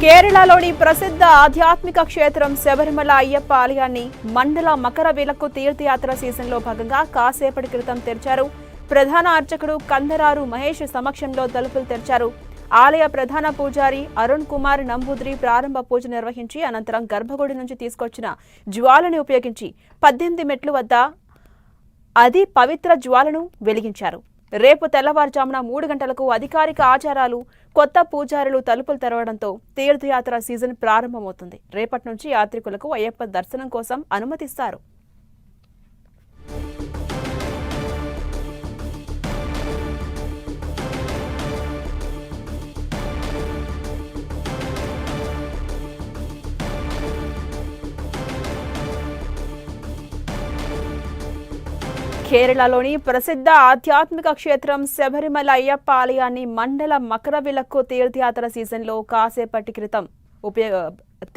కేరళలోని ప్రసిద్ధ ఆధ్యాత్మిక క్షేత్రం శబరిమల అయ్యప్ప ఆలయాన్ని మండల మకర విలక్కు తీర్థయాత్ర సీజన్లో భాగంగా కాసేపటి క్రితం తెరిచారు. ప్రధాన అర్చకుడు కందరారు మహేష్ సమక్షంలో తలుపులు తెరిచారు. ఆలయ ప్రధాన పూజారి అరుణ్ కుమార్ నంబూద్రి ప్రారంభ పూజ నిర్వహించి అనంతరం గర్భగుడి నుంచి తీసుకొచ్చిన జ్వాలను ఉపయోగించి 18 మెట్లు వద్ద అది పవిత్ర జ్వాలను వెలిగించారు. రేపు తెల్లవారుజామున 3 గంటలకు అధికారిక ఆచారాలు, కొత్త పూజారులు తలుపులు తెరవడంతో తీర్థయాత్ర సీజన్ ప్రారంభమవుతుంది. రేపటి నుంచి యాత్రికులకు అయ్యప్ప దర్శనం కోసం అనుమతిస్తారు. కేరళలోని ప్రసిద్ధ ఆధ్యాత్మిక క్షేత్రం శబరిమల అయ్యప్ప ఆలయాన్ని మండల మకర విలక్కు తీర్థయాత్ర సీజన్లో కాసేపటి క్రితం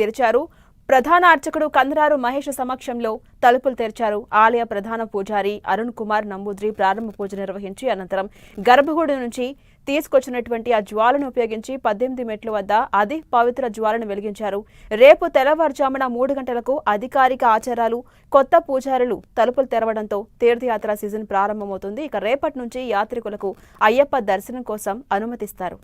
తెరిచారు. ప్రధాన అర్చకుడు కందరారు మహేష్ సమక్షంలో తలుపులు తెరిచారు. ఆలయ ప్రధాన పూజారి అరుణ్ కుమార్ నంబూద్రి ప్రారంభ పూజ నిర్వహించి అనంతరం గర్భగుడి నుంచి తీసుకొచ్చినటువంటి ఆ జ్వాలను ఉపయోగించి 18 మెట్ల వద్ద అది పవిత్ర జ్వాలను వెలిగించారు. రేపు తెల్లవారుజామున 3 గంటలకు అధికారిక ఆచారాలు, కొత్త పూజారులు తలుపులు తెరవడంతో తీర్థయాత్ర సీజన్ ప్రారంభమవుతుంది. ఇక రేపటి నుంచి యాత్రికులకు అయ్యప్ప దర్శనం కోసం అనుమతిస్తారు.